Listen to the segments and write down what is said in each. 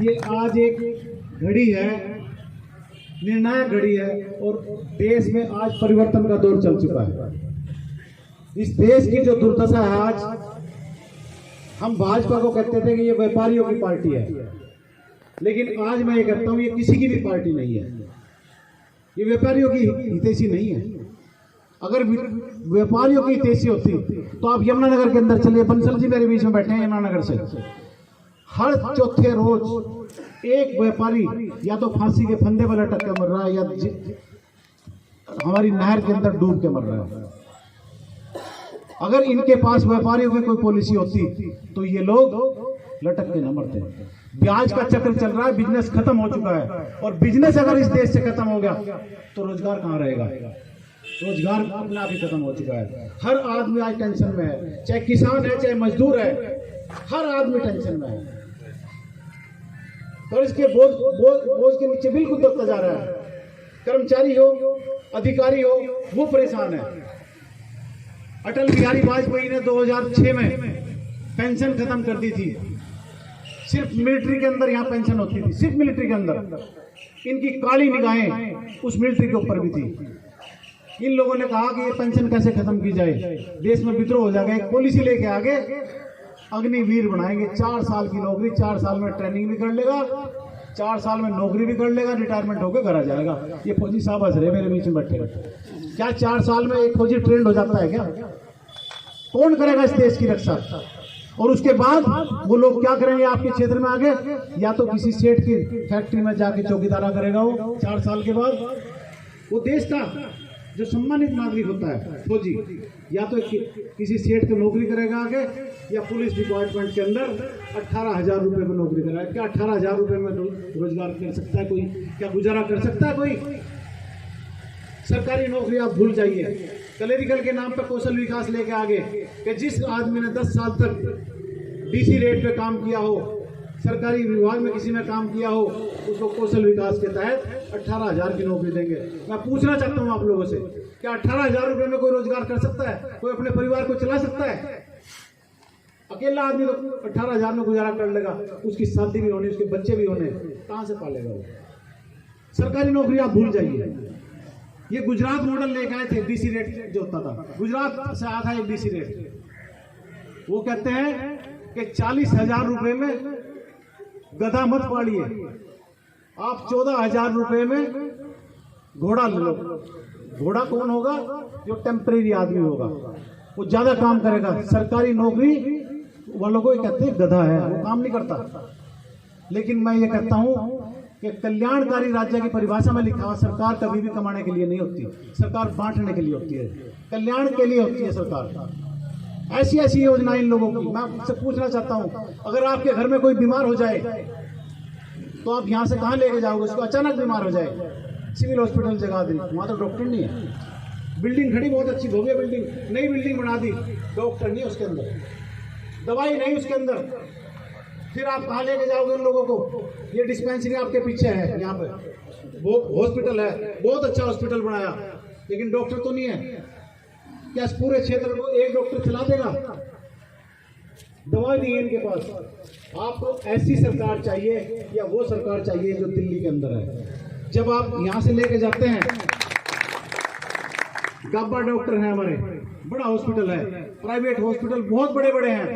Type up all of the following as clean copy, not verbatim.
ये आज एक घड़ी है, निर्णायक घड़ी है और देश में आज परिवर्तन का दौर चल चुका है। इस देश की जो दुर्दशा है आज, हम भाजपा को कहते थे कि ये व्यापारियों की पार्टी है, लेकिन आज मैं ये कहता हूँ ये किसी की भी पार्टी नहीं है, ये व्यापारियों की हितैषी नहीं है। अगर व्यापारियों की हितैषी होती तो आप यमुनानगर के अंदर चलिए, बंसल जी मेरे बीच में बैठे हैं यमुनानगर से, हर चौथे रोज एक व्यापारी या तो फांसी के फंदे पर लटक के मर रहा है या हमारी नहर के अंदर डूब के मर रहा है। अगर इनके पास व्यापारियों की कोई पॉलिसी होती तो ये लोग लटक के न मरते। ब्याज का चक्र चल रहा है, बिजनेस खत्म हो चुका है, और बिजनेस अगर इस देश से खत्म हो गया तो रोजगार कहाँ रहेगा? रोजगार अपने आप ही खत्म हो चुका है। हर आदमी आज टेंशन में है, चाहे किसान है चाहे मजदूर है, हर आदमी टेंशन में है और इसके बोझ के नीचे बिल्कुल दबता जा रहा है। कर्मचारी हो, अधिकारी हो, वो परेशान है। अटल बिहारी वाजपेयी ने 2006 में पेंशन खत्म कर दी थी। सिर्फ मिलिट्री के अंदर यहाँ पेंशन होती थी, सिर्फ मिलिट्री के अंदर। इनकी काली निगाहें उस मिलिट्री के ऊपर भी थी। इन लोगों ने कहा कि ये पेंशन कैसे खत्म की जाए, देश में विद्रोह हो जाएगा। एक पॉलिसी लेके आगे अग्निवीर बनाएंगे, 4 साल की नौकरी, 4 साल में ट्रेनिंग भी कर लेगा, 4 साल में नौकरी भी कर लेगा, रिटायरमेंट होकर घर आ जाएगा। ये फौजी साहब हंस रहे मेरे बीच में बैठे। क्या 4 साल में एक फौजी ट्रेंड हो जाता है क्या? कौन करेगा इस देश की रक्षा? और उसके बाद वो लोग क्या करेंगे आपके क्षेत्र में आगे? या तो किसी सेठ की फैक्ट्री में जाके चौकीदारा करेगा वो 4 साल के बाद। वो देश का जो सम्मानित नागरिक होता है फौजी, या तो किसी सेठ को नौकरी करेगा आगे, या पुलिस डिपार्टमेंट के अंदर 18,000 रुपये में नौकरी कराएगा। क्या 18,000 रुपये में रोजगार कर सकता है कोई? क्या गुजारा कर सकता है कोई? सरकारी नौकरी आप भूल जाइए। क्लेरिकल के नाम पर कौशल विकास लेके आगे कि जिस आदमी ने 10 साल तक डीसी रेट पे काम किया हो, सरकारी विभाग में किसी में काम किया हो, उसको कौशल विकास के तहत 18,000 की नौकरी देंगे। मैं पूछना चाहता हूं आप लोगों से, क्या 18,000 रुपये में कोई रोजगार कर सकता है? कोई अपने परिवार को चला सकता है? अकेला आदमी तो 18,000 में गुजारा कर लेगा, उसकी शादी भी होनी, उसके बच्चे भी होने, कहां से पालेगा वो? सरकारी नौकरी आप भूल जाइए। ये गुजरात मॉडल लेके आए थे, डीसी रेट जो होता था, गुजरात से आया था एक डीसी रेट। वो कहते हैं कि 40,000 रुपये में गधा मत पालिए, आप 14,000 रुपये में घोड़ा ले लो। घोड़ा कौन होगा? जो टेम्परेरी आदमी होगा, वो ज्यादा काम करेगा। सरकारी नौकरी वालों को कहते हैं गधा है, वो काम नहीं करता। लेकिन मैं ये कहता हूं कि कल्याणकारी राज्य की परिभाषा में लिखा हुआ सरकार कभी भी कमाने के लिए नहीं होती, सरकार बांटने के लिए होती है, कल्याण के लिए होती है सरकार। ऐसी ऐसी योजना इन लोगों की। मैं आपसे पूछना चाहता हूं, अगर आपके घर में कोई बीमार हो जाए तो आप यहां से कहां लेके जाओगे? उसको अचानक बीमार हो जाए, सिविल हॉस्पिटल जगह दी, वहां तो डॉक्टर नहीं है। बिल्डिंग खड़ी बहुत अच्छी, भव्य बिल्डिंग, नई बिल्डिंग बना दी, डॉक्टर नहीं उसके अंदर, दवाई नहीं उसके अंदर, फिर आप कहां लेके जाओगे उन लोगों को? ये डिस्पेंसरी आपके पीछे है, यहाँ पे वो हॉस्पिटल है, बहुत अच्छा हॉस्पिटल बनाया, लेकिन डॉक्टर तो नहीं है। क्या इस पूरे क्षेत्र को एक डॉक्टर चला देगा? दवा नहीं है इनके पास। आपको ऐसी सरकार चाहिए या वो सरकार चाहिए जो दिल्ली के अंदर है? जब आप यहां से लेके जाते हैं, गब्बा डॉक्टर है हमारे, बड़ा हॉस्पिटल है, प्राइवेट हॉस्पिटल बहुत बड़े बड़े हैं,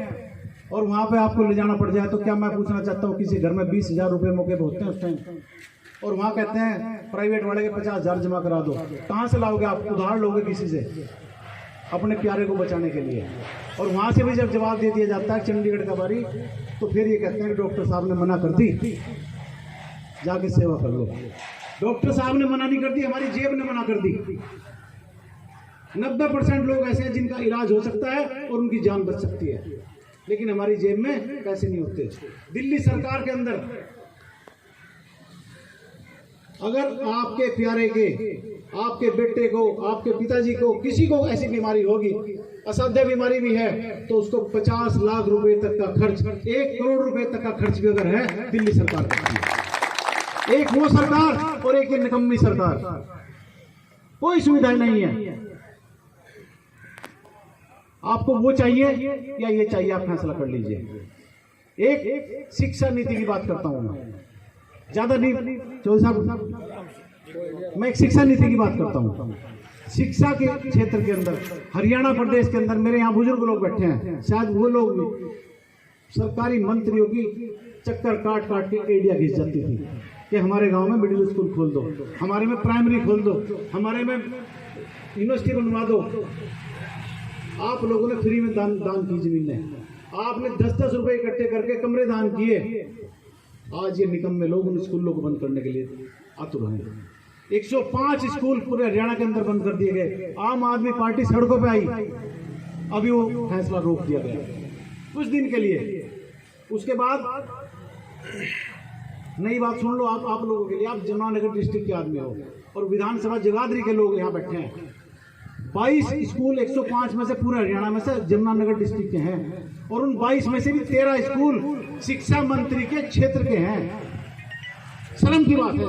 और वहां पे आपको ले जाना पड़ जाए तो क्या मैं पूछना चाहता हूँ, किसी घर में 20,000 रुपये मौके पे होते हैं उस टाइम, और वहां कहते हैं प्राइवेट वाले के 50,000 जमा करा दो। कहां से लाओगे आप? उधार लोगे किसी से अपने प्यारे को बचाने के लिए। और वहां से भी जब जवाब दे दिया जाता है चंडीगढ़ का बारी, तो फिर ये कहते हैं कि डॉक्टर साहब ने मना कर दी, जाके सेवा कर लो। डॉक्टर साहब ने मना नहीं कर दी, हमारी जेब ने मना कर दी। 90% लोग ऐसे हैं जिनका इलाज हो सकता है और उनकी जान बच सकती है, लेकिन हमारी जेब में पैसे नहीं होते। दिल्ली सरकार के अंदर अगर आपके प्यारे के, आपके बेटे को, आपके पिताजी को, किसी को ऐसी बीमारी होगी, असाध्य बीमारी भी है, तो उसको 50 लाख रुपए तक का खर्च, 1 करोड़ रुपए तक का खर्च भी अगर है, दिल्ली सरकार करती है। एक वो सरकार और एक ये निकम्मी सरकार, कोई सुविधा नहीं है। आपको वो चाहिए या ये चाहिए, आप फैसला कर लीजिए। एक शिक्षा नीति की बात करता हूं मैं, ज्यादा नहीं चौधरी साहब, मैं एक शिक्षा नीति की बात करता हूं। शिक्षा के क्षेत्र के अंदर हरियाणा प्रदेश के अंदर मेरे यहाँ बुजुर्ग लोग बैठे हैं, शायद वो लोग भी सरकारी मंत्रियों की चक्कर काट काट के एडिया घिस जाती थी कि हमारे गांव में मिडिल स्कूल खोल दो, हमारे में प्राइमरी खोल दो, हमारे में यूनिवर्सिटी बनवा दो। आप लोगों ने फ्री में दान की जमीनें, आपने 10-10 रुपए इकट्ठे करके कमरे दान किए। आज ये निकम्मे लोग उन स्कूलों को बंद करने के लिए आतुर हैं। 105 स्कूल पूरे हरियाणा के अंदर बंद कर दिए गए। आम आदमी पार्टी सड़कों पे आई, अभी वो फैसला रोक दिया गया कुछ दिन के लिए। उसके बाद नई बात सुन लो आप लोगों के लिए, आप जमुनानगर डिस्ट्रिक्ट के आदमी हो और विधानसभा जगाधरी के लोग यहाँ बैठे हैं। 22 स्कूल 105 में से पूरे हरियाणा में से जमुनानगर डिस्ट्रिक्ट के हैं और उन 22 में से भी 13 स्कूल शिक्षा मंत्री के क्षेत्र के हैं। शर्म की बात है।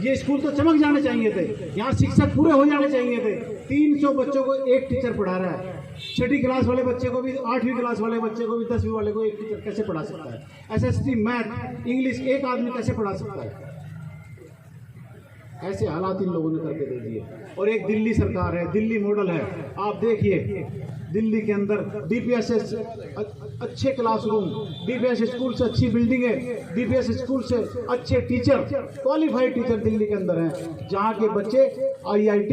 ये स्कूल तो चमक जाने चाहिए थे, यहाँ शिक्षक पूरे हो जाने चाहिए थे। 300 बच्चों को एक टीचर पढ़ा रहा है। 6ठी क्लास वाले बच्चे को भी, 8वीं क्लास वाले बच्चे को भी, 10वीं वाले को एक टीचर कैसे पढ़ा सकता है? SST, मैथ, इंग्लिश एक आदमी कैसे पढ़ा सकता है? ऐसे हालात इन लोगों ने करके दे दिए। और एक दिल्ली सरकार है, दिल्ली मॉडल है। आप देखिए दिल्ली के अंदर DPSS अच्छे क्लासरूम, DPS स्कूल से अच्छी बिल्डिंग है, DPS स्कूल से अच्छे टीचर, क्वालिफाइड टीचर दिल्ली के अंदर हैं, जहाँ के बच्चे IIT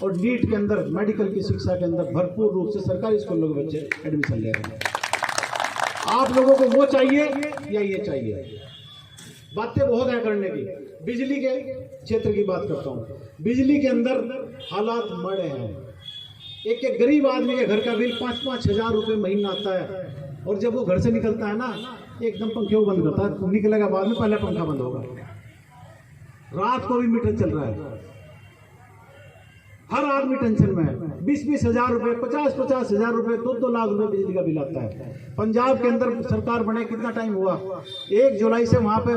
और नीट के अंदर मेडिकल की शिक्षा के अंदर भरपूर रूप से सरकारी स्कूलों के बच्चे एडमिशन ले रहे हैं। आप लोगों को वो चाहिए या ये चाहिए? बातें बहुत है करने की। बिजली के क्षेत्र की बात करता हूँ। बिजली के अंदर हालात मरे हैं। एक गरीब आदमी के घर का बिल 5-5 हजार रुपये महीना आता है और जब वो घर से निकलता है ना, एकदम पंखे बंद करता है, निकलेगा बाद में पहले पंखा बंद होगा। रात को भी मीटर चल रहा है, हर आदमी टेंशन में है। 20-20 हजार रुपये, 50-50 हजार रुपये, 2-2 लाख रुपए बिजली का बिल आता है। पंजाब के अंदर सरकार बने कितना टाइम हुआ? 1 जुलाई से वहां पे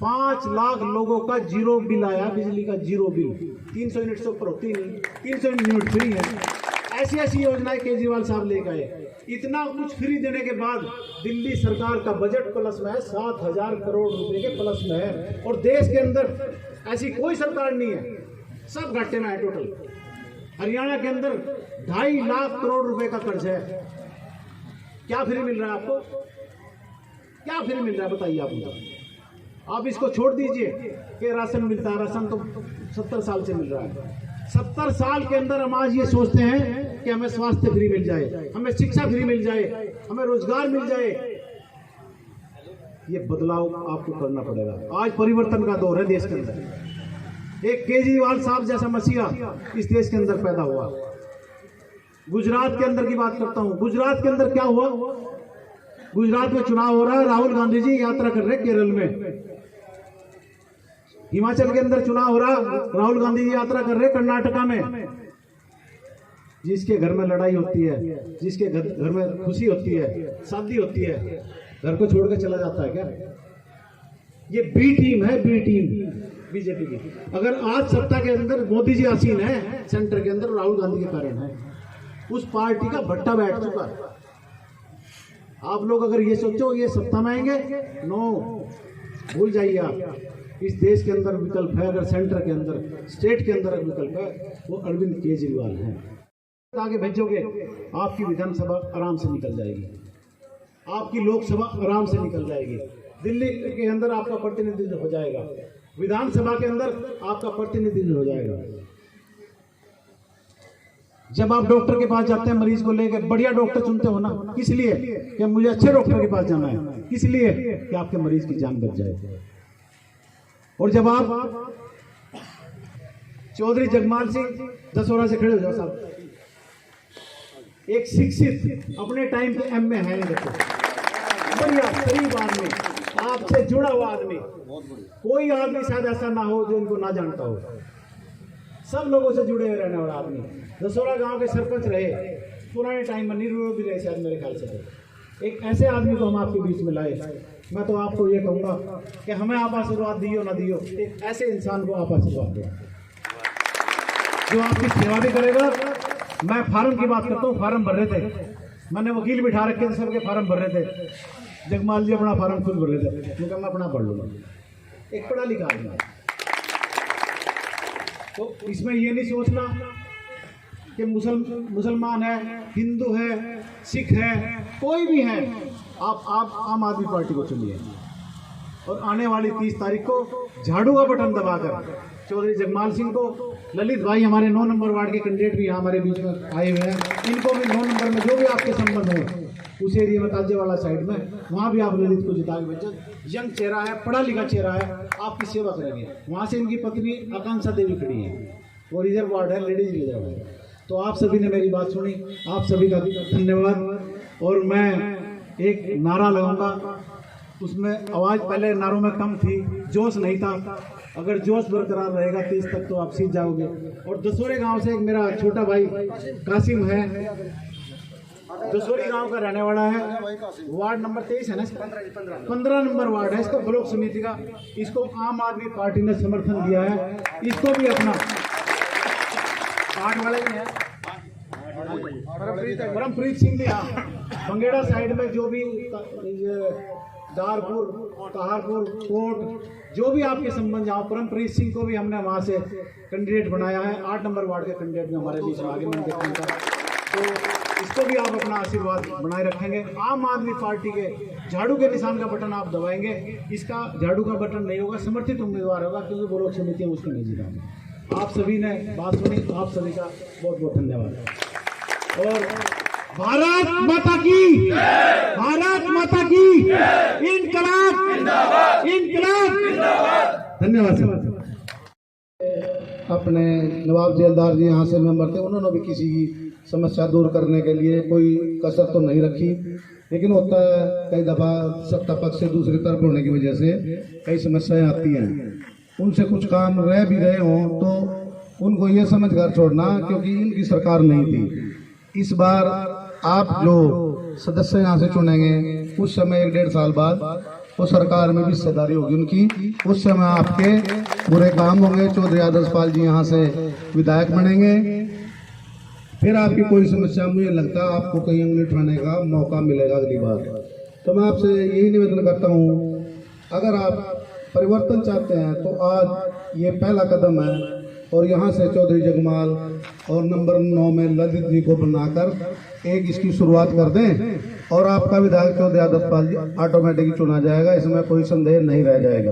5 लाख लोगों का जीरो बिल आया, बिजली का जीरो बिल। 300 यूनिट से ऊपर होती नहीं, 300 यूनिट फ्री है। ऐसी योजनाएं केजरीवाल साहब लेकर आए। इतना कुछ फ्री देने के बाद दिल्ली सरकार का बजट प्लस में है, 7,000 करोड़ रुपए के प्लस में है। और देश के अंदर ऐसी कोई सरकार नहीं है, सब घाटे में है टोटल। हरियाणा के अंदर 2.5 लाख करोड़ रुपए का कर्ज है। क्या फ्री मिल रहा है आपको? क्या फ्री मिल रहा है बताइए आप मुझे। आप इसको छोड़ दीजिए कि राशन मिलता है, राशन तो 70 साल से मिल रहा है। 70 साल के अंदर हम आज ये सोचते हैं कि हमें स्वास्थ्य फ्री मिल जाए, हमें शिक्षा फ्री मिल जाए, हमें रोजगार मिल जाए। ये बदलाव आपको करना पड़ेगा। आज परिवर्तन का दौर है देश के अंदर। एक केजरीवाल साहब जैसा मसीहा इस देश के अंदर पैदा हुआ। गुजरात के अंदर की बात करता हूं। गुजरात के अंदर क्या हुआ? गुजरात में चुनाव हो रहा है, राहुल गांधी जी यात्रा कर रहे केरल में। हिमाचल के अंदर चुनाव हो रहा, राहुल गांधी जी यात्रा कर रहे कर्नाटका में। जिसके घर में लड़ाई होती है, जिसके घर में खुशी होती है, शादी होती है, घर को छोड़ के चला जाता है क्या? ये बी टीम है, बी टीम बीजेपी की। अगर आज सत्ता के अंदर मोदी जी आसीन है सेंटर के अंदर, राहुल गांधी के कारण है। उस पार्टी का भट्टा बैठ चुका है। आप लोग अगर ये सोचो ये सत्ता में आएंगे, नो, भूल जाइए आप। इस देश के अंदर विकल्प है, अगर सेंटर के अंदर, स्टेट के अंदर विकल्प है, वो अरविंद केजरीवाल है। आगे भेजोगे, आपकी विधानसभा आराम से निकल जाएगी, आपकी लोकसभा आराम से निकल जाएगी, दिल्ली के अंदर आपका प्रतिनिधित्व हो जाएगा, विधानसभा के अंदर आपका प्रतिनिधित्व हो जाएगा। जब आप डॉक्टर के पास जाते हैं मरीज को लेकर, बढ़िया डॉक्टर चुनते हो ना, किस लिए? कि मुझे अच्छे डॉक्टर के पास जाना है। किस लिए? कि आपके मरीज की जान बच जाए। और जब आप चौधरी जगमाल सिंह दसोरा से खड़े हो जाओ साहब, एक शिक्षित अपने टाइम के एमए है, देखो बढ़िया गरीब आदमी, आपसे जुड़ा हुआ आदमी, कोई आदमी शायद ऐसा ना हो जो इनको ना जानता हो। सब लोगों से जुड़े हुए रहने वाला आदमी। दसोरा गांव के सरपंच रहे पुराने टाइम में, निर्विरोध भी रहे शायद मेरे ख्याल से। एक ऐसे आदमी को हम आपके बीच में लाए। मैं तो आपको ये कहूँगा कि हमें आप आशीर्वाद दियो ना दियो, एक ऐसे इंसान को आप आशीर्वाद दो जो आपकी सेवा भी करेगा। मैं फार्म की बात करता हूँ, फार्म भर रहे थे, मैंने वकील बिठा रखे थे, सबके फार्म भर रहे थे। जगमाल जी अपना फार्म खुद भर रहे थे, मैं कहा मैं अपना भर लूँगा। एक पढ़ा लिखा आदमी। तो इसमें ये नहीं सोचना कि मुसलमान है, हिंदू है, सिख है, कोई भी है, आप आम आदमी पार्टी को चुनिए और आने वाली 30 तारीख को झाड़ू का बटन दबाकर चौधरी जगमाल सिंह को, ललित भाई हमारे 9 नंबर वार्ड के कैंडिडेट भी यहाँ हमारे बीच में आए हुए हैं, इनको भी 9 नंबर में जो भी आपके संबंध हो उस एरिया में ताजेवाला साइड में, वहाँ भी आप ललित को जिता के भेजें। यंग चेहरा है, पढ़ा लिखा चेहरा है, आपकी सेवा करेंगे। वहाँ से इनकी पत्नी आकांक्षा देवी खड़ी है, वो रिजर्व वार्ड है, लेडीज रिजर्व है। तो आप सभी ने मेरी बात सुनी, आप सभी का धन्यवाद। और मैं एक नारा लगाऊंगा, उसमें आवाज़ पहले नारों में कम थी, जोश नहीं था। अगर जोश बरकरार रहेगा 30 तक तो आप सीख जाओगे। और दसोरे गांव से एक मेरा छोटा भाई कासिम है, दसोरी गांव का रहने वाला है, वार्ड नंबर 23 है ना, 15 नंबर वार्ड है इसका, ब्लॉक समिति का। इसको आम आदमी पार्टी ने समर्थन दिया है, इसको भी अपना वार्ड वाले भी है परमप्रीत सिंह भी, हाँ बंगेड़ा साइड में जो भी दारपुर, तहारपुर, कोट, जो भी आपके संबंध जाओ, परमप्रीत सिंह को भी हमने वहाँ से कैंडिडेट बनाया है। 8 नंबर वार्ड के कैंडिडेट में हमारे बीच में आगे मैंने देखा, तो इसको भी आप अपना आशीर्वाद बनाए रखेंगे। आम आदमी पार्टी के झाड़ू के निशान का बटन आप दबाएंगे, इसका झाड़ू का बटन नहीं होगा, समर्थित उम्मीदवार होगा, क्योंकि वो लोग समितियाँ उसको नहीं जिताएंगे। आप सभी ने बात सुनी, आप सभी का बहुत बहुत धन्यवाद। और भारत माता की, भारत माता की, इनकलाब, इनकलाब, धन्यवाद सर। अपने नवाब जेलदार जी यहाँ से मेंबर थे, उन्होंने भी किसी की समस्या दूर करने के लिए कोई कसर तो नहीं रखी, लेकिन होता है कई दफ़ा सत्ता पक्ष से दूसरी तरफ होने की वजह से कई समस्याएं आती हैं। उनसे कुछ काम रह भी गए हों तो उनको ये समझ कर छोड़ना, क्योंकि इनकी सरकार नहीं थी। इस बार आप जो सदस्य यहाँ से चुनेंगे, उस समय 1-1.5 साल बाद वो सरकार में भी हिस्सेदारी होगी उनकी, उस समय आपके बुरे काम होंगे। चौधरी आदर्शपाल जी यहाँ से विधायक बनेंगे, फिर आपकी कोई समस्या, मुझे लगता है आपको कहीं उंगली उठाने का मौका मिलेगा अगली बार। तो मैं आपसे यही निवेदन करता हूँ, अगर आप परिवर्तन चाहते हैं तो आज ये पहला कदम है, और यहाँ से चौधरी जगमाल और नंबर 9 में ललित जी को बनाकर एक इसकी शुरुआत कर दें, और आपका विधायक चौधरी आदर्शपाल जी ऑटोमेटिक चुना जाएगा, इसमें कोई संदेह नहीं रह जाएगा।